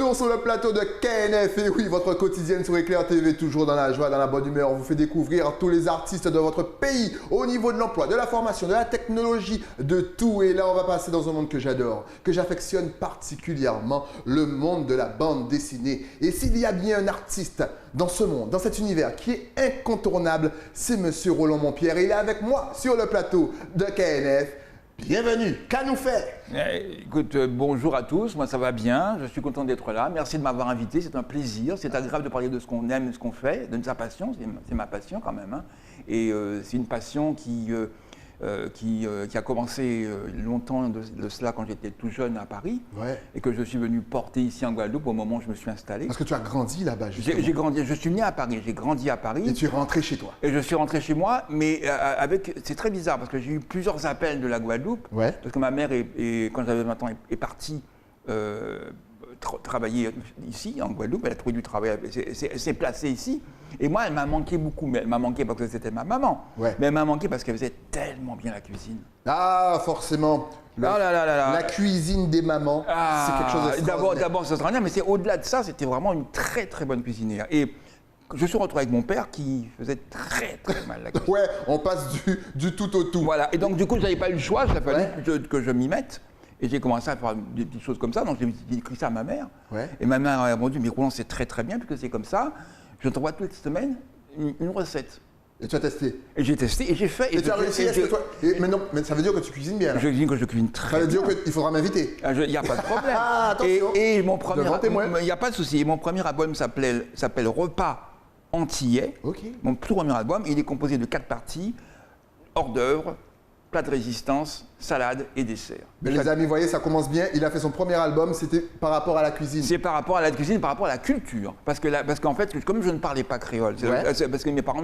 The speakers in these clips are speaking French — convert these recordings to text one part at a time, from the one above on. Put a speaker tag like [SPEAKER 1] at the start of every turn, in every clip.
[SPEAKER 1] retour sur le plateau de KNF. Et oui, votre quotidienne sur Éclair TV, toujours dans la joie, dans la bonne humeur. On vous fait découvrir tous les artistes de votre pays au niveau de l'emploi, de la formation, de la technologie, de tout. Et là, on va passer dans un monde que j'adore, que j'affectionne particulièrement, le monde de la bande dessinée. Et s'il y a bien un artiste dans ce monde, dans cet univers qui est incontournable, c'est Monsieur Roland Montpierre. Et il est avec moi sur le plateau de KNF. Bienvenue, qu'a nous fait?
[SPEAKER 2] Écoute, bonjour à tous, moi ça va bien, je suis content d'être là, merci de m'avoir invité, c'est un plaisir, c'est agréable de parler de ce qu'on aime, ce qu'on fait, de sa passion, c'est ma passion quand même, hein. Et c'est une passion qui a commencé longtemps de cela quand j'étais tout jeune à Paris,
[SPEAKER 1] Ouais.
[SPEAKER 2] et que je suis venu porter ici en Guadeloupe au moment où je me suis installé.
[SPEAKER 1] Parce que tu as grandi là-bas, justement.
[SPEAKER 2] J'ai grandi, je suis né à Paris, j'ai grandi à Paris.
[SPEAKER 1] Et tu es rentré chez toi.
[SPEAKER 2] Et je suis rentré chez moi, mais c'est très bizarre parce que j'ai eu plusieurs appels de la Guadeloupe.
[SPEAKER 1] Ouais.
[SPEAKER 2] Parce que ma mère, quand j'avais 20 ans, est partie travailler ici, en Guadeloupe. Elle a trouvé du travail, elle s'est placée ici. Et moi, elle m'a manqué beaucoup. Mais elle m'a manqué parce que c'était ma maman.
[SPEAKER 1] Ouais.
[SPEAKER 2] Mais elle m'a manqué parce qu'elle faisait tellement bien la cuisine.
[SPEAKER 1] Ah, forcément. La cuisine des mamans, c'est quelque chose d'extraordinaire.
[SPEAKER 2] D'abord, c'est extraordinaire, mais c'est au-delà de ça, c'était vraiment une très très bonne cuisinière. Et je suis retrouvé avec mon père qui faisait très très mal la cuisine.
[SPEAKER 1] Ouais, on passe du tout au tout.
[SPEAKER 2] Voilà, et donc du coup, je n'avais pas eu le choix, il a fallu que je m'y mette. Et j'ai commencé à faire des petites choses comme ça, donc j'ai écrit ça à ma mère. Ouais. Et ma mère a répondu, mais Roland, c'est très très bien, puisque c'est comme ça. Je t'envoie toutes les semaines une recette.
[SPEAKER 1] Et tu as testé?
[SPEAKER 2] Et j'ai testé, et j'ai fait.
[SPEAKER 1] Et tu as réussi, mais non, mais ça veut dire que tu cuisines bien, là.
[SPEAKER 2] Je cuisine que je cuisine très bien.
[SPEAKER 1] Ça veut dire qu'il faudra m'inviter.
[SPEAKER 2] Il n'y a pas de problème.
[SPEAKER 1] Ah, attention.
[SPEAKER 2] Et mon premier...
[SPEAKER 1] Il
[SPEAKER 2] n'y a pas de souci. Mon premier album s'appelle Repas antillais.
[SPEAKER 1] Okay.
[SPEAKER 2] Mon tout premier album, il est composé de 4 parties, hors d'œuvre, plat de résistance, salade et dessert.
[SPEAKER 1] Mais les amis, vous voyez, ça commence bien. Il a fait son premier album, c'était par rapport à la cuisine.
[SPEAKER 2] C'est par rapport à la cuisine, par rapport à la culture. Parce qu'en fait, comme je ne parlais pas créole, c'est parce que mes parents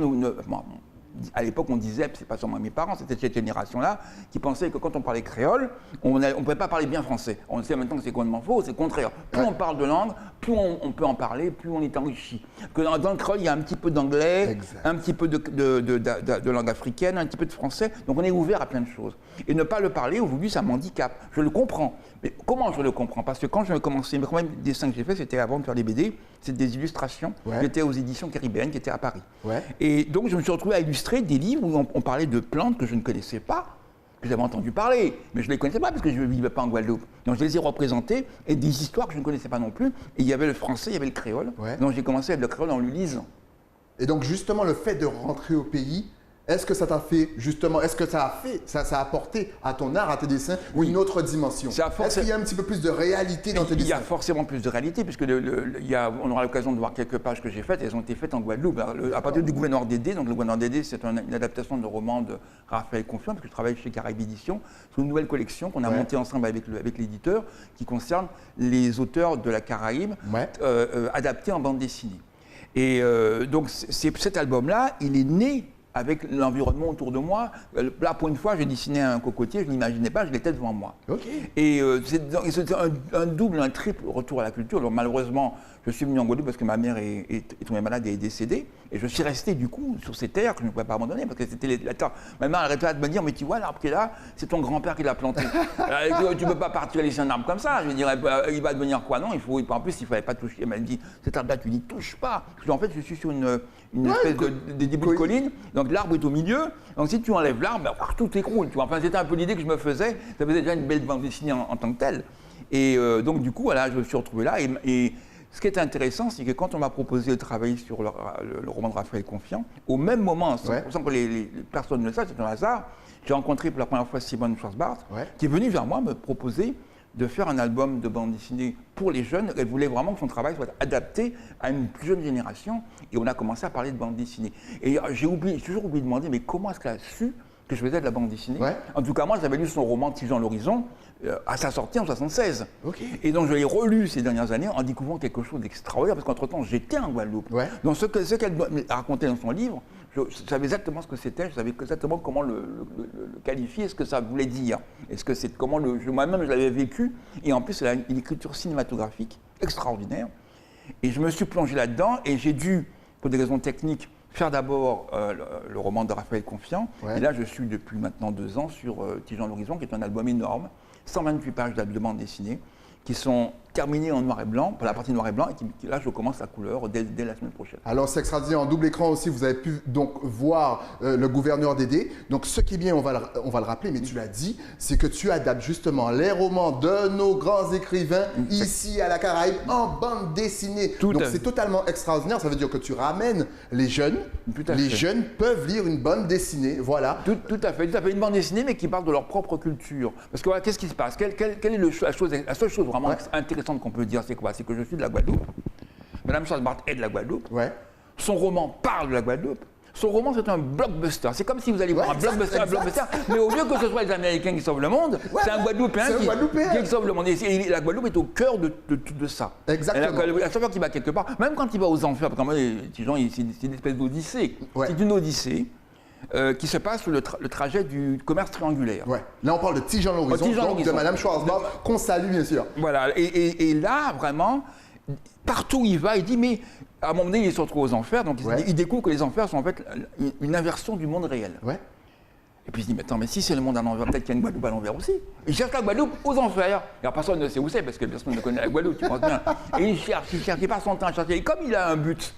[SPEAKER 2] à l'époque, on disait, c'est pas seulement mes parents, c'était cette génération-là, qui pensait que quand on parlait créole, on ne pouvait pas parler bien français. On sait maintenant que c'est complètement faux, c'est le contraire. Plus on parle de langue, plus on peut en parler, plus on est enrichi. Que dans le créole, il y a un petit peu d'anglais, un petit peu de langue africaine, un petit peu de français, donc on est ouvert à plein de choses. Et ne pas le parler, aujourd'hui, ça m'handicape. Je le comprends. Mais comment je le comprends? Parce que quand j'ai commencé, le premier dessin que j'ai fait, c'était avant de faire des BD, c'était des illustrations. J'étais aux éditions Caribéennes, qui étaient à Paris. Et donc, je me suis retrouvé à illustrer des livres où on parlait de plantes que je ne connaissais pas, que j'avais entendu parler, mais je ne les connaissais pas parce que je ne vivais pas en Guadeloupe. Donc, je les ai représentés et des histoires que je ne connaissais pas non plus. Et il y avait le français, il y avait le créole. Donc, j'ai commencé avec le créole en le lisant. Et
[SPEAKER 1] donc, justement, le fait de rentrer au pays, est-ce que ça t'a fait, justement, est-ce que ça a apporté à ton art, à tes dessins, une autre dimension? Est-ce qu'il y a un petit peu plus de réalité dans tes dessins?
[SPEAKER 2] Il y a forcément plus de réalité, puisque on aura l'occasion de voir quelques pages que j'ai faites, elles ont été faites en Guadeloupe. À partir du Gouvernement Dédé, donc le Gouvernement Dédé, c'est une adaptation de roman de Raphaël Confiant, parce que je travaille chez Caraïbes Éditions, sur une nouvelle collection qu'on a montée ensemble avec l'éditeur, qui concerne les auteurs de la Caraïbe, adaptés en bande dessinée. Et donc cet album-là, il est né avec l'environnement autour de moi. Là, pour une fois, j'ai dessiné un cocotier, je ne l'imaginais pas, je l'étais devant moi. Et c'était un double, un triple retour à la culture. Alors, malheureusement, je suis venu en Guadeloupe parce que ma mère est tombée malade et est décédée. Et je suis resté, du coup, sur ces terres que je ne pouvais pas abandonner parce que c'était la terre. Ma mère arrêtait pas de me dire, mais tu vois, l'arbre qui est là, c'est ton grand-père qui l'a planté. Tu ne peux pas partir laisser un arbre comme ça. Je lui dirais, il va devenir quoi? Non, en plus, il ne fallait pas toucher. Elle m'a dit, cet arbre-là, tu n'y touches pas. En fait, je suis sur une espèce de début de colline. Donc l'arbre est au milieu. Donc si tu enlèves l'arbre, tout écroule. Enfin, c'était un peu l'idée que je me faisais. Ça faisait déjà une belle bande dessinée en tant que telle. Et donc du coup, voilà, je me suis retrouvé là. Et ce qui est intéressant, c'est que quand on m'a proposé de travailler sur le roman de Raphaël Confiant, au même moment, sans que les personnes ne le sachent, c'est un hasard, j'ai rencontré pour la première fois Simone Schwarzbart, qui est venue vers moi me proposer de faire un album de bande dessinée pour les jeunes. Elle voulait vraiment que son travail soit adapté à une plus jeune génération. Et on a commencé à parler de bande dessinée. Et j'ai toujours oublié de demander, mais comment est-ce qu'elle a su que je faisais de la bande dessinée? En tout cas, moi, j'avais lu son roman Tigeant l'horizon à sa sortie en 1976. Et donc, je l'ai relu ces dernières années en découvrant quelque chose d'extraordinaire, parce qu'entre-temps, j'étais en Guadeloupe. Donc, ce qu'elle racontait dans son livre, je savais exactement ce que c'était, je savais exactement comment le qualifier, ce que ça voulait dire. Moi-même, je l'avais vécu. Et en plus, elle a une écriture cinématographique extraordinaire. Et je me suis plongé là-dedans et j'ai dû, pour des raisons techniques, faire d'abord le roman de Raphaël Confiant. Et là, je suis depuis maintenant 2 ans sur Tigeant l'horizon, qui est un album énorme, 128 pages de bande dessinée, qui sont terminé en noir et blanc, pour la partie noir et blanc, et là je commence la couleur dès la semaine prochaine.
[SPEAKER 1] Alors c'est extraordinaire, en double écran aussi, vous avez pu donc voir le gouverneur Dédé. Donc ce qui est bien, on va le rappeler, mais tu l'as dit, c'est que tu adaptes justement les romans de nos grands écrivains ici à la Caraïbe en bande dessinée. Donc c'est totalement extraordinaire, ça veut dire que tu ramènes les jeunes, les jeunes peuvent lire une bande dessinée, voilà.
[SPEAKER 2] Tout à fait, une bande dessinée mais qui parle de leur propre culture. Parce que voilà, qu'est-ce qui se passe? Quelle est la seule chose vraiment intéressante qu'on peut dire, c'est quoi? C'est que je suis de la Guadeloupe. Madame Charles Barth est de la Guadeloupe. Ouais. Son roman parle de la Guadeloupe. Son roman, c'est un blockbuster. C'est comme si vous alliez voir un blockbuster, mais au lieu que ce soit les Américains qui sauvent le monde, c'est un Guadeloupéen qui sauve le monde. Et la Guadeloupe est au cœur de ça.
[SPEAKER 1] Exactement.
[SPEAKER 2] À chaque fois qu'il va quelque part, même quand il va aux enfers, parce que les petits gens, c'est une espèce d'odyssée. Ouais. C'est une odyssée. Qui se passe sur le trajet du commerce triangulaire.
[SPEAKER 1] Ouais. Là, on parle de Tijan l'horizon, donc de Madame Schwarzbach, qu'on salue bien sûr.
[SPEAKER 2] Voilà. Et là, vraiment, partout où il va, il dit, mais à un moment donné, il se retrouve aux enfers, donc il découvre que les enfers sont en fait une inversion du monde réel. Ouais. Et puis il se dit, mais attends, mais si c'est le monde à l'envers, peut-être qu'il y a une Guadeloupe à l'envers aussi. Il cherche la Guadeloupe aux enfers. Alors personne ne sait où c'est, parce que personne ne connaît la Guadeloupe, tu penses bien. Et il cherche, il passe son temps à chercher. Et comme il a un but,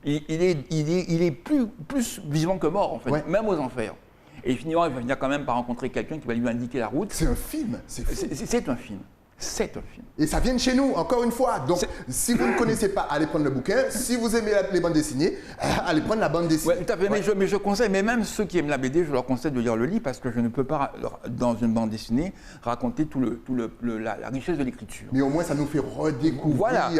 [SPEAKER 2] il est plus vivant que mort, en fait, même aux enfers. Et finalement, il va finir quand même par rencontrer quelqu'un qui va lui indiquer la route.
[SPEAKER 1] C'est un film.
[SPEAKER 2] C'est un film. C'est un film.
[SPEAKER 1] Et ça vient de chez nous, encore une fois. Donc, si vous ne connaissez pas, allez prendre le bouquin. Si vous aimez les bandes dessinées, allez prendre la bande dessinée.
[SPEAKER 2] Ouais, tout à fait. Mais je conseille, mais même ceux qui aiment la BD, je leur conseille de lire le livre parce que je ne peux pas, dans une bande dessinée, raconter la richesse de l'écriture.
[SPEAKER 1] Mais au moins, ça nous fait redécouvrir.
[SPEAKER 2] Voilà.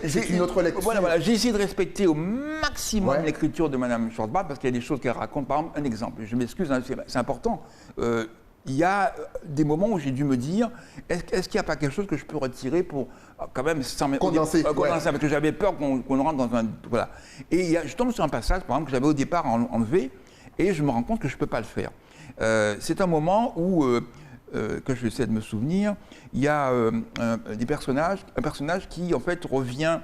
[SPEAKER 1] C'est une autre lecture.
[SPEAKER 2] Voilà. J'ai essayé de respecter au maximum l'écriture de Madame Schwarzbach parce qu'il y a des choses qu'elle raconte. Par exemple, un exemple. Je m'excuse, hein, c'est important. Il y a des moments où j'ai dû me dire, est-ce qu'il n'y a pas quelque chose que je peux retirer pour quand même
[SPEAKER 1] condenser,
[SPEAKER 2] parce que j'avais peur qu'on rentre dans un... Voilà. Et je tombe sur un passage, par exemple, que j'avais au départ enlevé, et je me rends compte que je ne peux pas le faire. C'est un moment où, que je essaie de me souvenir, il y a un personnage qui, en fait, revient...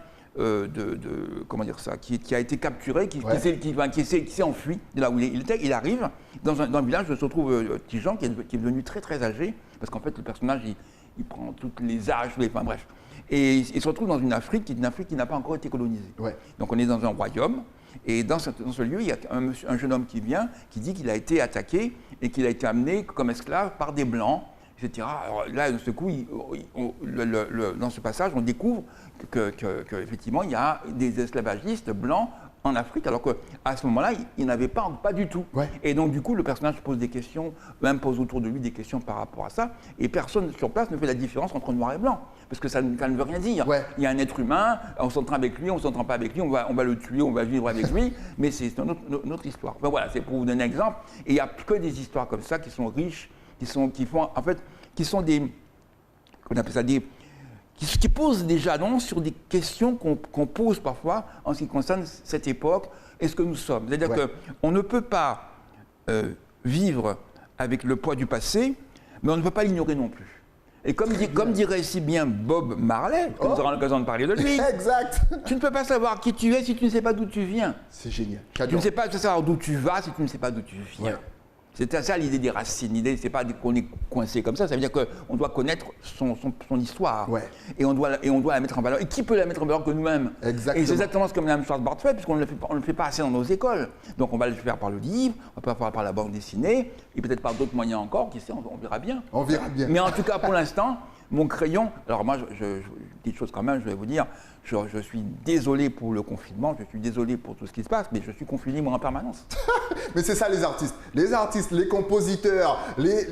[SPEAKER 2] comment dire ça, qui a été capturé, qui s'est enfui de là où il était. Il arrive dans un village, se retrouve Tijan qui est devenu très très âgé, parce qu'en fait le personnage il prend tous les âges, enfin bref. Et il se retrouve dans une Afrique qui n'a pas encore été colonisée. Ouais. Donc on est dans un royaume, et dans ce lieu, il y a un jeune homme qui vient, qui dit qu'il a été attaqué et qu'il a été amené comme esclave par des Blancs, etc. Alors là, de ce coup, dans ce passage, on découvre qu'effectivement, il y a des esclavagistes blancs en Afrique, alors qu'à ce moment-là, il n'avait pas du tout. Ouais. Et donc, du coup, le personnage pose des questions, même pose autour de lui des questions par rapport à ça, et personne sur place ne fait la différence entre noir et blanc, parce que ça ne veut rien dire. Ouais. Il y a un être humain, on s'entend avec lui, on ne s'entend pas avec lui, on va le tuer, on va vivre avec lui, mais c'est une autre histoire. Enfin, voilà, c'est pour vous donner un exemple. Et il n'y a que des histoires comme ça qui sont riches, qui sont des, qu'on appelle ça, qui posent des jalons sur des questions qu'on pose parfois en ce qui concerne cette époque et ce que nous sommes. C'est-à-dire qu'on ne peut pas vivre avec le poids du passé, mais on ne peut pas l'ignorer non plus. Et comme dirait si bien Bob Marley, nous aurons l'occasion de parler de lui,
[SPEAKER 1] exact.
[SPEAKER 2] Tu ne peux pas savoir qui tu es si tu ne sais pas d'où tu viens.
[SPEAKER 1] C'est génial.
[SPEAKER 2] Tu ne sais pas savoir d'où tu vas si tu ne sais pas d'où tu viens. Ouais. C'est ça l'idée des racines. L'idée, c'est pas qu'on est coincé comme ça. Ça veut dire qu'on doit connaître son histoire. Ouais. Et on doit la mettre en valeur. Et qui peut la mettre en valeur que nous-mêmes? Exactement. Et c'est exactement ce que Mme Schwarzbach fait, puisqu'on ne le fait pas assez dans nos écoles. Donc on va le faire par le livre, on va le faire par la bande dessinée, et peut-être par d'autres moyens encore. Qui sait, on verra bien.
[SPEAKER 1] On verra bien.
[SPEAKER 2] Mais en tout cas, pour l'instant, mon crayon. Alors moi, petite chose quand même, je vais vous dire. Je suis désolé pour le confinement, je suis désolé pour tout ce qui se passe, mais je suis confiné moi en permanence.
[SPEAKER 1] Mais c'est ça les artistes. Les artistes, les compositeurs,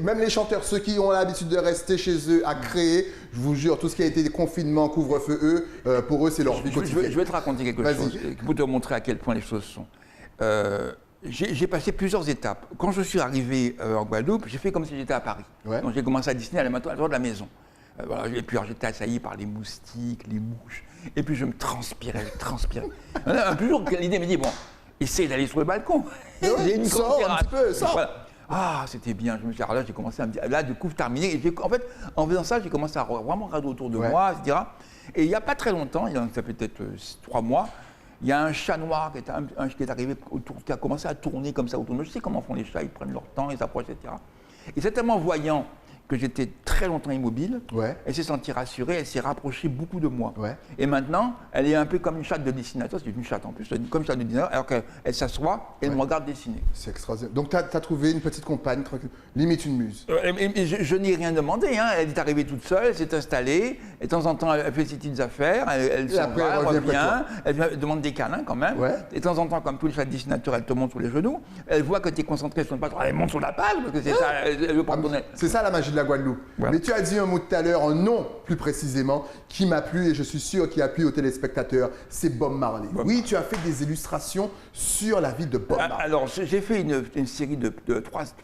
[SPEAKER 1] même les chanteurs, ceux qui ont l'habitude de rester chez eux à créer, je vous jure, tout ce qui a été confinement, couvre-feu, pour eux, c'est leur vie quotidienne.
[SPEAKER 2] Je vais te raconter quelque chose pour te montrer à quel point les choses sont. J'ai passé plusieurs étapes. Quand je suis arrivé en Guadeloupe, j'ai fait comme si j'étais à Paris. Ouais. Donc j'ai commencé à dessiner à l'intérieur de la maison. Voilà, et puis j'étais assailli par les moustiques, les mouches. Et puis je me transpirais. Un jour, l'idée me dit, bon, essaye d'aller sur le balcon.
[SPEAKER 1] J'ai une un petit peu, sors. Voilà.
[SPEAKER 2] Ah, c'était bien. Je me suis dit, alors là, j'ai commencé à me dire, là, du coup, terminé. Et en fait, en faisant ça, j'ai commencé à vraiment regarder autour de moi, etc. Et il n'y a pas très longtemps, ça fait peut-être 3 mois, il y a un chat noir qui est arrivé autour, qui a commencé à tourner comme ça autour de moi. Je sais comment font les chats, ils prennent leur temps, ils s'approchent, etc. Et c'est tellement voyant que j'étais très très longtemps immobile.
[SPEAKER 1] Ouais.
[SPEAKER 2] Elle s'est sentie rassurée, elle s'est rapprochée beaucoup de moi.
[SPEAKER 1] Ouais.
[SPEAKER 2] Et maintenant, elle est un peu comme une chatte de dessinateur, c'est une chatte en plus, comme une chatte de dessinateur, alors qu'elle s'assoit et elle me regarde dessiner.
[SPEAKER 1] C'est extraordinaire. Donc, tu as trouvé une petite compagne, tranquille, limite une muse.
[SPEAKER 2] Je n'ai rien demandé, hein. Elle est arrivée toute seule, elle s'est installée, et de temps en temps, elle fait ses petites affaires, elle s'en
[SPEAKER 1] après,
[SPEAKER 2] va,
[SPEAKER 1] elle
[SPEAKER 2] elle
[SPEAKER 1] revient
[SPEAKER 2] revient, elle demande des câlins quand même.
[SPEAKER 1] Ouais.
[SPEAKER 2] Et de temps en temps, comme tous les chats de dessinateurs, elle te monte sur les genoux, elle voit que tu es concentré sur le patron, elle monte sur la page, parce que c'est ça, elle veut pas te donner.
[SPEAKER 1] C'est ça la magie de la Guadeloupe.
[SPEAKER 2] Voilà.
[SPEAKER 1] Mais tu as dit un mot tout à l'heure, un nom plus précisément, qui m'a plu et je suis sûr qu'il a plu aux téléspectateurs, c'est Bob Marley. Oui, tu as fait des illustrations sur la vie de Bob Marley.
[SPEAKER 2] Alors, j'ai fait une série de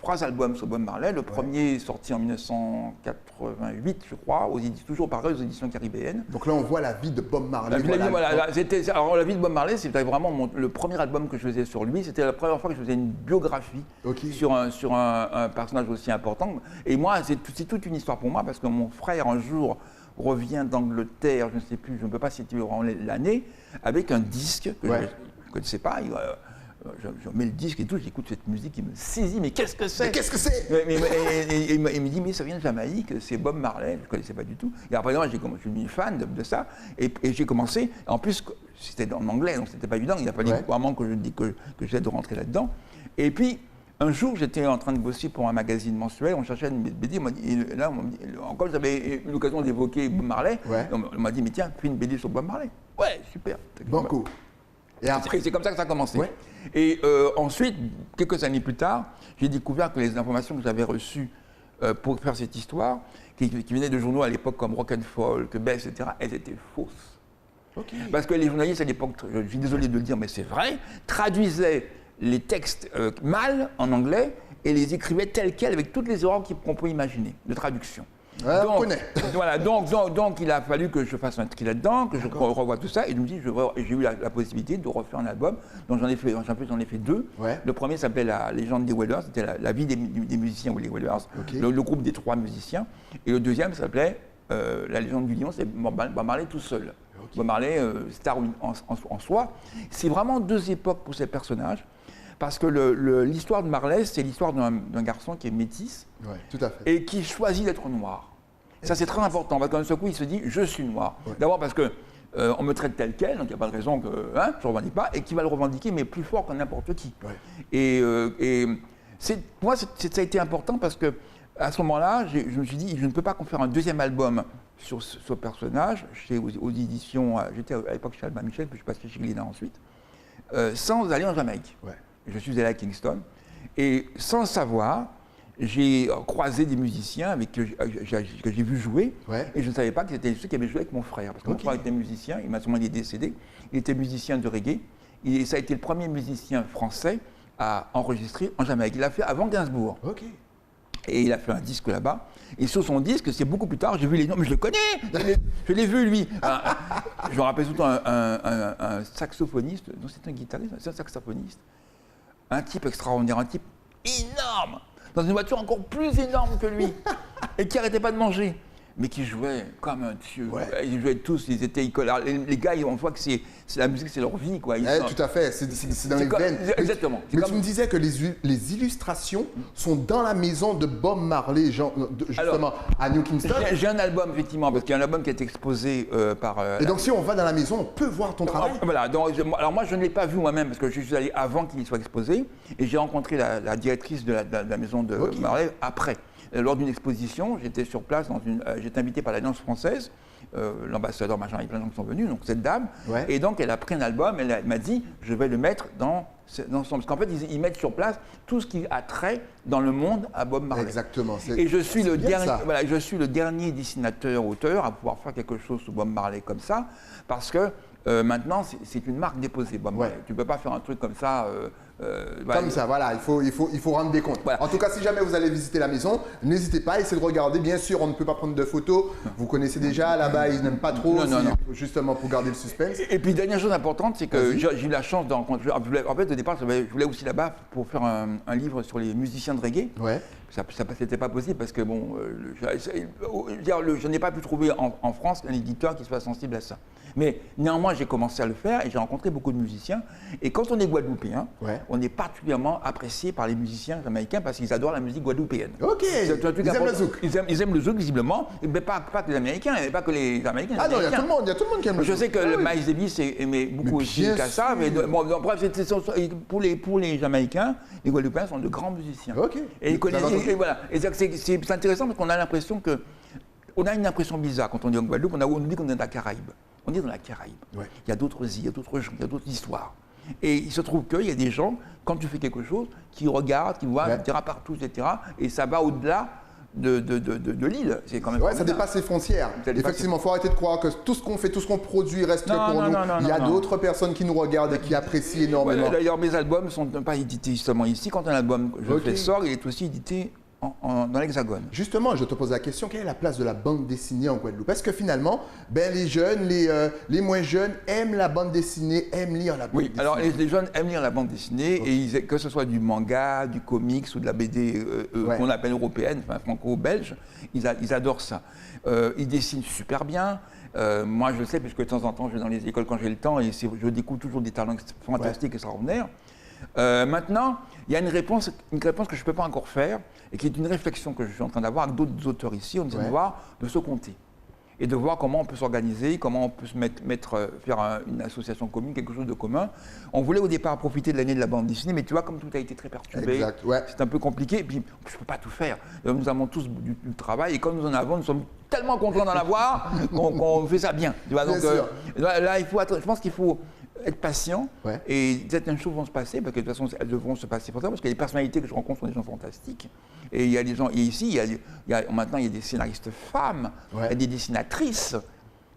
[SPEAKER 2] trois albums sur Bob Marley. Le premier est sorti en 1988, je crois, toujours pareil, aux éditions caribéennes.
[SPEAKER 1] Donc là, on voit la vie de Bob Marley.
[SPEAKER 2] La vie de Bob Marley, c'était vraiment le premier album que je faisais sur lui. C'était la première fois que je faisais une biographie sur un personnage aussi important. Et moi, c'est toute une histoire pour moi, parce que mon frère, un jour, revient d'Angleterre, je ne sais plus, je ne peux pas citer l'année, avec un disque que je ne connaissais pas. Je mets le disque et tout, j'écoute cette musique, il me saisit, mais qu'est-ce que c'est?
[SPEAKER 1] Mais qu'est-ce que c'est?
[SPEAKER 2] Et il me dit, mais ça vient de Jamaïque, c'est Bob Marley, je ne connaissais pas du tout. Et après, je suis devenu fan de ça, et j'ai commencé, en plus, c'était en anglais, donc c'était pas évident, il a fallu vraiment que j'essaie de rentrer là-dedans. Et puis, un jour, j'étais en train de bosser pour un magazine mensuel, on cherchait une BD, et là, encore j'avais eu l'occasion d'évoquer Bob Marley, on m'a dit, mais tiens, fais une BD sur Bob Marley. Ouais, super.
[SPEAKER 1] Banco. Et après,
[SPEAKER 2] c'est comme ça que ça a commencé. Ouais. Et ensuite, quelques années plus tard, j'ai découvert que les informations que j'avais reçues pour faire cette histoire, qui venaient de journaux à l'époque comme Rock and Folk, Bell, etc., elles étaient fausses. Okay. Parce que les journalistes à l'époque, je suis désolé de le dire, mais c'est vrai, traduisaient les textes mal en anglais et les écrivaient tels quels avec toutes les erreurs qu'on peut imaginer de traduction. Donc il a fallu que je fasse un tri là-dedans, que je revoie tout ça, et je me dis, j'ai eu la possibilité de refaire un album, donc j'en ai fait deux. Ouais. Le premier s'appelait La légende des Wailers, c'était la vie des musiciens ou les Wailers, le groupe des 3 musiciens, et le deuxième s'appelait La légende du lion, c'est Bob Marley tout seul. Bob Marley, star en soi. C'est vraiment 2 époques pour ces personnages. Parce que l'histoire de Marley, c'est l'histoire d'un garçon qui est métis
[SPEAKER 1] tout à fait.
[SPEAKER 2] Et qui choisit d'être noir. Ça, c'est très important, parce qu'un seul coup, il se dit « je suis noir ». D'abord parce qu'on me traite tel quel, donc il n'y a pas de raison que je ne revendique pas, et qui va le revendiquer, mais plus fort que n'importe qui. Et moi, ça a été important parce que à ce moment-là, je me suis dit « je ne peux pas faire un deuxième album sur ce personnage », aux éditions, j'étais à l'époque chez Albin Michel, puis je suis passé chez Glénat ensuite, sans aller en Jamaïque. Je suis allé à Kingston et sans savoir, j'ai croisé des musiciens que j'ai vu jouer et je ne savais pas que c'était ceux qui avaient joué avec mon frère. Parce que mon frère était musicien, il est décédé, il était musicien de reggae et ça a été le premier musicien français à enregistrer en Jamaïque. Il l'a fait avant Gainsbourg. Et il a fait un disque là-bas. Et sur son disque, c'est beaucoup plus tard, j'ai vu les noms, mais je le connais, je l'ai vu lui. Je me rappelle tout le temps un saxophoniste, non c'est un guitariste, c'est un saxophoniste. Un type extraordinaire, un type énorme, dans une voiture encore plus énorme que lui, et qui n'arrêtait pas de manger, mais qui jouait comme un dieu. Ils jouaient tous, les gars, on voit que c'est la musique, c'est leur vie. Quoi.
[SPEAKER 1] Tout à fait, c'est dans les veines.
[SPEAKER 2] Exactement.
[SPEAKER 1] Mais tu me disais que les illustrations sont dans la maison de Bob Marley, justement, à New Kingston.
[SPEAKER 2] J'ai un album, effectivement, parce qu'il y a un album qui a été exposé par...
[SPEAKER 1] Et donc, si on va dans la maison, on peut voir ton travail?
[SPEAKER 2] Voilà, alors moi, je ne l'ai pas vu moi-même, parce que je suis allé avant qu'il y soit exposé, et j'ai rencontré la directrice de la maison de Marley après. Lors d'une exposition, j'étais sur place, j'étais invité par l'Alliance française, l'ambassadeur, machin, il y a plein de gens qui sont venus, donc cette dame, et donc elle a pris un album, elle m'a dit, je vais le mettre dans son... Parce qu'en fait, ils mettent sur place tout ce qui a trait dans le monde à Bob Marley.
[SPEAKER 1] Exactement.
[SPEAKER 2] Et je suis le dernier dessinateur-auteur à pouvoir faire quelque chose sur Bob Marley comme ça, parce que maintenant, c'est une marque déposée, Bob Marley. Tu ne peux pas faire un truc comme ça...
[SPEAKER 1] comme ça, voilà, il faut rendre des comptes. Voilà. En tout cas, si jamais vous allez visiter la maison, n'hésitez pas à essayer de regarder. Bien sûr, on ne peut pas prendre de photos. Vous connaissez déjà, là-bas, ils n'aiment pas trop, justement pour garder le suspense.
[SPEAKER 2] Et puis, dernière chose importante, c'est que j'ai eu la chance de rencontrer... En fait, au départ, je voulais aussi là-bas pour faire un livre sur les musiciens de reggae. Ça n'était pas possible parce que, bon, je n'ai pas pu trouver en France un éditeur qui soit sensible à ça. Mais néanmoins, j'ai commencé à le faire et j'ai rencontré beaucoup de musiciens. Et quand on est guadeloupéen, on est particulièrement apprécié par les musiciens jamaïcains parce qu'ils adorent la musique guadeloupéenne.
[SPEAKER 1] Ok, ils aiment le zouk.
[SPEAKER 2] Ils aiment le zouk, visiblement, mais pas que les Américains, et pas que les Jamaïcains.
[SPEAKER 1] Ah non, il y a tout le monde qui aime le zouk.
[SPEAKER 2] Je sais que le Miles Davis aimait beaucoup aussi Kassa, mais bon, bref, pour les Jamaïcains, les Guadeloupéens sont de grands musiciens.
[SPEAKER 1] Ok.
[SPEAKER 2] Et voilà. Et c'est intéressant parce qu'on a l'impression que. On a une impression bizarre quand on dit en Guadeloupe, on dit qu'on est dans la Caraïbe. On est dans la Caraïbe. Ouais. Il y a d'autres îles, il y a d'autres gens, il y a d'autres histoires. Et il se trouve qu'il y a des gens, quand tu fais quelque chose, qui regardent, qui voient, etc., partout, etc. Et ça va au-delà de l'île. C'est quand même.
[SPEAKER 1] Ouais, ça dépasse les frontières. Effectivement, il faut arrêter de croire que tout ce qu'on fait, tout ce qu'on produit reste pour nous. Il y a d'autres personnes qui nous regardent et qui apprécient énormément.
[SPEAKER 2] D'ailleurs, mes albums ne sont pas édités seulement ici. Quand un album sort, il est aussi édité dans l'Hexagone.
[SPEAKER 1] Justement, je te pose la question, quelle est la place de la bande dessinée en Guadeloupe? Parce que finalement, les jeunes, les moins jeunes aiment la bande dessinée, aiment lire la bande dessinée.
[SPEAKER 2] Oui, alors les jeunes aiment lire la bande dessinée, et que ce soit du manga, du comics ou de la BD qu'on appelle européenne, enfin franco-belge, ils adorent ça. Ils dessinent super bien. Moi, je le sais, puisque de temps en temps, je vais dans les écoles quand j'ai le temps, et je découvre toujours des talents fantastiques et extraordinaires. Maintenant, il y a une réponse que je ne peux pas encore faire et qui est une réflexion que je suis en train d'avoir avec d'autres auteurs ici. On essaie de se compter et de voir comment on peut s'organiser, comment on peut se faire une association commune, quelque chose de commun. On voulait au départ profiter de l'année de la bande dessinée, mais tu vois, comme tout a été très perturbé, c'est un peu compliqué. Et puis, je ne peux pas tout faire. Nous avons tous du travail et comme nous en avons, nous sommes tellement contents d'en avoir qu'on fait ça bien. Tu vois, donc, là, je pense qu'il faut être patient et certaines choses vont se passer parce que de toute façon elles devront se passer pour ça parce que les personnalités que je rencontre sont des gens fantastiques et il y a des gens, et ici maintenant il y a des scénaristes femmes, il y a des dessinatrices.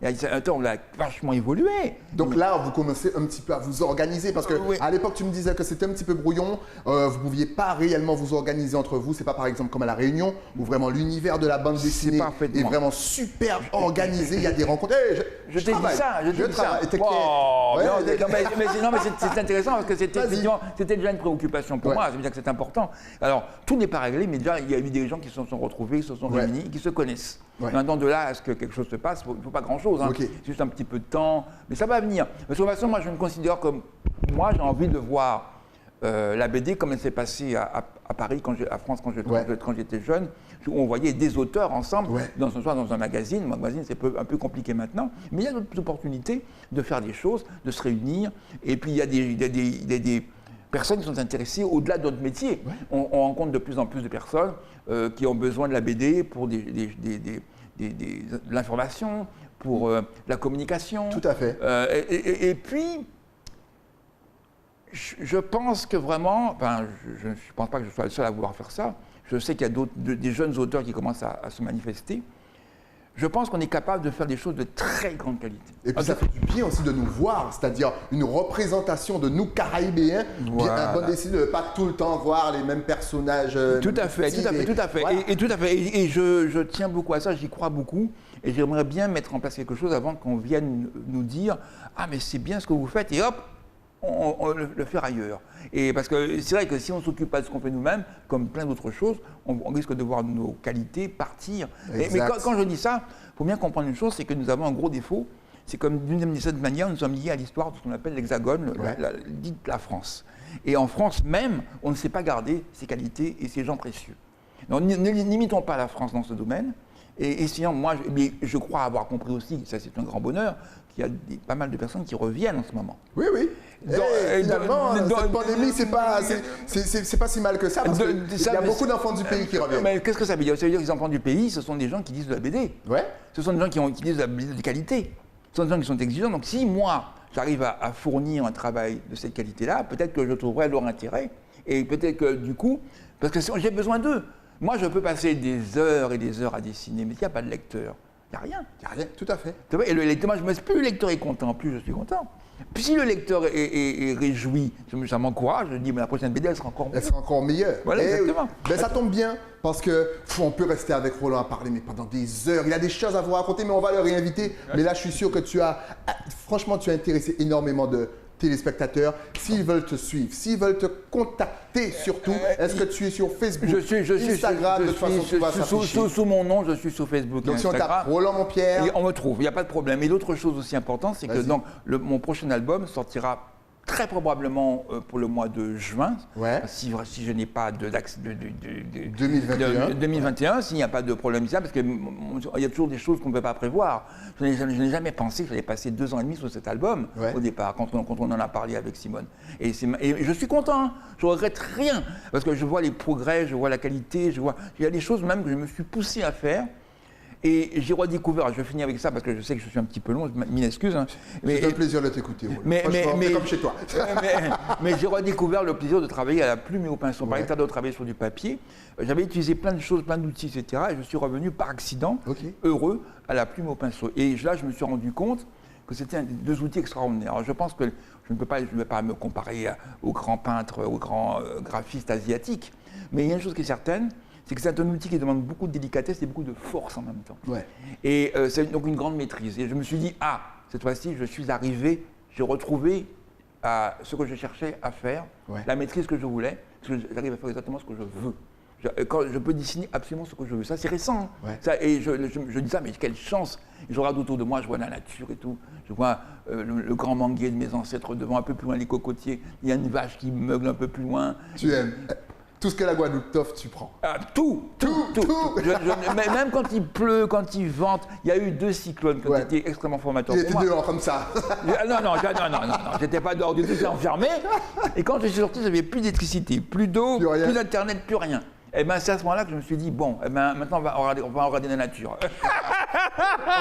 [SPEAKER 2] On a vachement évolué.
[SPEAKER 1] Donc là, vous commencez un petit peu à vous organiser parce qu'à l'époque, tu me disais que c'était un petit peu brouillon. Vous ne pouviez pas réellement vous organiser entre vous. C'est pas par exemple comme à La Réunion où vraiment l'univers de la bande dessinée est vraiment super organisé. Il y a des rencontres.
[SPEAKER 2] Je t'ai dit ça. Non, mais c'est intéressant parce que c'était déjà une préoccupation pour moi. Ça veut dire que c'est important. Alors, tout n'est pas réglé, mais déjà, il y a eu des gens qui se sont retrouvés, qui se sont réunis, qui se connaissent. Maintenant, de là à ce que quelque chose se passe, il ne faut pas grand-chose. Hein. C'est juste un petit peu de temps, mais ça va venir. De toute façon, moi, je me considère comme... Moi, j'ai envie de voir la BD comme elle s'est passée à Paris, à France, quand j'étais jeune, où on voyait des auteurs ensemble, soit dans un magazine. Un magazine, c'est un peu compliqué maintenant, mais il y a d'autres opportunités de faire des choses, de se réunir. Et puis, il y a des personnes qui sont intéressées au-delà de notre métier. On rencontre de plus en plus de personnes qui ont besoin de la BD pour de l'information, pour la communication.
[SPEAKER 1] Tout à fait.
[SPEAKER 2] Et puis, je pense que vraiment, je ne pense pas que je sois le seul à vouloir faire ça. Je sais qu'il y a des jeunes auteurs qui commencent à se manifester. Je pense qu'on est capable de faire des choses de très grande qualité.
[SPEAKER 1] Et puis ça fait du bien aussi de nous voir, c'est-à-dire une représentation de nous Caraïbéens, bien bande dessinée, de ne pas tout le temps voir les mêmes personnages.
[SPEAKER 2] Tout à fait. Voilà. Et je tiens beaucoup à ça, j'y crois beaucoup. Et j'aimerais bien mettre en place quelque chose avant qu'on vienne nous dire « Ah, mais c'est bien ce que vous faites » et hop, on le faire ailleurs. Et parce que c'est vrai que si on ne s'occupe pas de ce qu'on fait nous-mêmes, comme plein d'autres choses, on risque de voir nos qualités partir. Mais quand je dis ça, il faut bien comprendre une chose, c'est que nous avons un gros défaut. C'est comme d'une certaine manière, nous sommes liés à l'histoire de ce qu'on appelle l'Hexagone, dite la France. Et en France même, on ne sait pas garder ces qualités et ces gens précieux. Donc n'imitons pas la France dans ce domaine. Et essayons, mais je crois avoir compris aussi, ça c'est un grand bonheur, qu'il y a pas mal de personnes qui reviennent en ce moment.
[SPEAKER 1] Oui. Finalement, cette pandémie, c'est pas si mal que ça, parce qu'il y a beaucoup d'enfants du pays qui reviennent.
[SPEAKER 2] Mais qu'est-ce que ça veut dire? Ça veut dire que les enfants du pays, ce sont des gens qui lisent de la BD. Ce sont des gens qui lisent de la BD de qualité. Ce sont des gens qui sont exigeants. Donc si moi, j'arrive à fournir un travail de cette qualité-là, peut-être que je trouverai leur intérêt. Et peut-être que du coup, parce que j'ai besoin d'eux. Moi, je peux passer des heures et des heures à dessiner, mais il n'y a pas de lecteur. Il n'y a rien.
[SPEAKER 1] Il n'y a rien, tout à fait.
[SPEAKER 2] Et le lecteur, plus le lecteur est content, plus je suis content. Puis si le lecteur est réjoui, ça m'encourage, je dis, mais la prochaine BD, elle sera encore meilleure.
[SPEAKER 1] Elle sera encore meilleure.
[SPEAKER 2] Voilà, exactement.
[SPEAKER 1] Ça tombe bien, parce qu'on peut rester avec Roland à parler, mais pendant des heures. Il a des choses à vous raconter, mais on va le réinviter. Mais là, je suis sûr que franchement, tu as intéressé énormément de téléspectateurs. S'ils veulent te suivre, s'ils veulent te contacter surtout, est-ce que tu es sur Facebook, Instagram, de toute façon, tu vas s'afficher.
[SPEAKER 2] Sous mon nom, je suis sur Facebook.
[SPEAKER 1] Donc si on tape Roland Montpierre,
[SPEAKER 2] on me trouve, il n'y a pas de problème. Et l'autre chose aussi importante, c'est que mon prochain album sortira très probablement pour le mois de juin,
[SPEAKER 1] Ouais.
[SPEAKER 2] si je n'ai pas de
[SPEAKER 1] 2021.
[SPEAKER 2] 2021, s'il n'y a pas de problème ici, parce qu'il y a toujours des choses qu'on ne peut pas prévoir. Je n'ai jamais pensé que j'allais passer 2 ans et demi sur cet album
[SPEAKER 1] Ouais.
[SPEAKER 2] au départ, quand on en a parlé avec Simone. Et je suis content, hein. Je ne regrette rien, parce que je vois les progrès, je vois la qualité, il y a des choses même que je me suis poussé à faire. Et j'ai redécouvert, je vais finir avec ça parce que je sais que je suis un petit peu long, mille excuses. Hein,
[SPEAKER 1] C'est un plaisir de t'écouter.
[SPEAKER 2] Mais
[SPEAKER 1] comme chez toi.
[SPEAKER 2] mais j'ai redécouvert le plaisir de travailler à la plume et au pinceau. Par exemple, de travailler sur du papier. J'avais utilisé plein de choses, plein d'outils, etc. Et je suis revenu par accident, heureux, à la plume et au pinceau. Et là, je me suis rendu compte que c'était deux outils extraordinaires. Alors, je pense que je ne vais pas me comparer aux grands peintres, aux grands graphistes asiatiques. Mais il y a une chose qui est certaine, c'est que c'est un outil qui demande beaucoup de délicatesse et beaucoup de force en même temps.
[SPEAKER 1] Ouais.
[SPEAKER 2] Et c'est donc une grande maîtrise. Et je me suis dit, cette fois-ci, je suis arrivé, j'ai retrouvé ce que je cherchais à faire, la maîtrise que je voulais, parce que j'arrive à faire exactement ce que je veux. Quand je peux dessiner absolument ce que je veux. Ça, c'est récent. Hein.
[SPEAKER 1] Ouais.
[SPEAKER 2] Ça, et je dis ça, mais quelle chance. Et je regarde autour de moi, je vois la nature et tout. Je vois le grand manguier de mes ancêtres devant, un peu plus loin, les cocotiers. Il y a une vache qui meugle un peu plus loin.
[SPEAKER 1] Tu aimes. Tout ce que la Guadeloupe t'offre, tu prends.
[SPEAKER 2] Tout. Mais même quand il pleut, quand il vente, il y a eu 2 cyclones qui ont été extrêmement formateurs
[SPEAKER 1] Il
[SPEAKER 2] pour
[SPEAKER 1] était
[SPEAKER 2] moi.
[SPEAKER 1] dehors comme ça.
[SPEAKER 2] Non, j'étais pas dehors du tout, j'étais enfermé. Et quand je suis sorti, j'avais plus d'électricité, plus d'eau, plus d'internet, plus rien. Et bien c'est à ce moment-là que je me suis dit, bon, maintenant on va regarder la nature.
[SPEAKER 1] En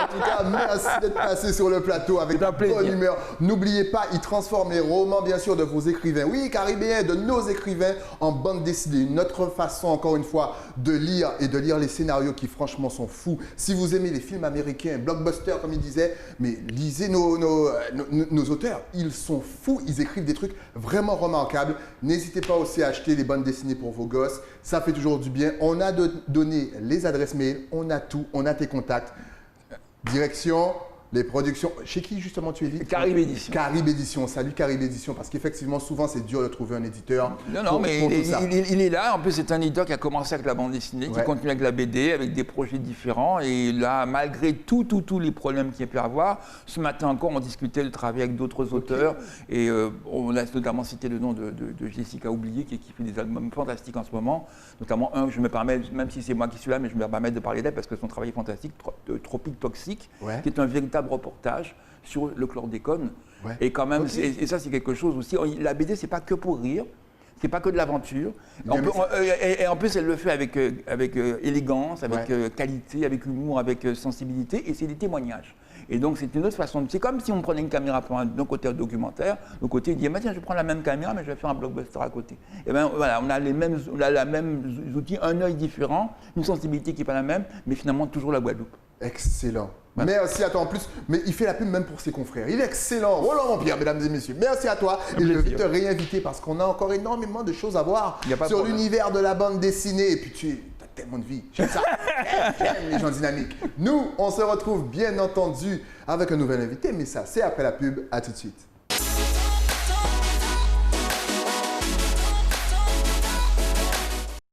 [SPEAKER 1] tout cas, merci d'être passé sur le plateau avec bonne humeur. N'oubliez pas, il transforme les romans, bien sûr, de vos écrivains. Oui, caribéens, de nos écrivains en bande dessinée. Une autre façon, encore une fois, de lire et de lire les scénarios qui, franchement, sont fous. Si vous aimez les films américains, blockbusters, comme il disait, mais lisez nos auteurs. Ils sont fous, ils écrivent des trucs vraiment remarquables. N'hésitez pas aussi à acheter les bandes dessinées pour vos gosses. Ça fait toujours du bien. On a donné les adresses mail, on a tout, on a tes contacts. Direction, les productions. Chez qui justement tu es?
[SPEAKER 2] Caribe Édition.
[SPEAKER 1] Caribe Édition. Salut Caribe Édition, parce qu'effectivement, souvent, c'est dur de trouver un éditeur.
[SPEAKER 2] Non, mais il est là. En plus, c'est un éditeur qui a commencé avec la bande dessinée, qui continue avec la BD, avec des projets différents. Et là, malgré tous les problèmes qu'il y a pu avoir, ce matin encore, on discutait de travailler avec d'autres auteurs. Et on a notamment cité le nom de Jessica Oublié, qui fait des albums fantastiques en ce moment. Notamment un que je me permets, même si c'est moi qui suis là, mais je me permets de parler d'elle parce que son travail est fantastique, Tropique Toxique, qui est un véritable reportage sur le chlordécone. Et quand même, et ça c'est quelque chose aussi, la BD c'est pas que pour rire, c'est pas que de l'aventure. Et en plus elle le fait avec élégance, avec qualité, avec humour, avec sensibilité, et c'est des témoignages. Et donc c'est une autre façon, c'est comme si on prenait une caméra pour d'un côté un documentaire, de l'autre côté il dit tiens je prends la même caméra mais je vais faire un blockbuster à côté. Et bien voilà, on a les mêmes outils, un œil différent, une sensibilité qui n'est pas la même, mais finalement toujours la Guadeloupe.
[SPEAKER 1] Excellent. Merci à toi en plus. Mais il fait la pub même pour ses confrères. Il est excellent. Roland Empire, mesdames et messieurs. Merci à toi. Et je vais te réinviter parce qu'on a encore énormément de choses à voir sur l'univers de la bande dessinée. Et puis tu as tellement de vie. J'aime ça. J'aime les gens dynamiques. Nous, on se retrouve bien entendu avec un nouvel invité. Mais ça, c'est après la pub. À tout de suite.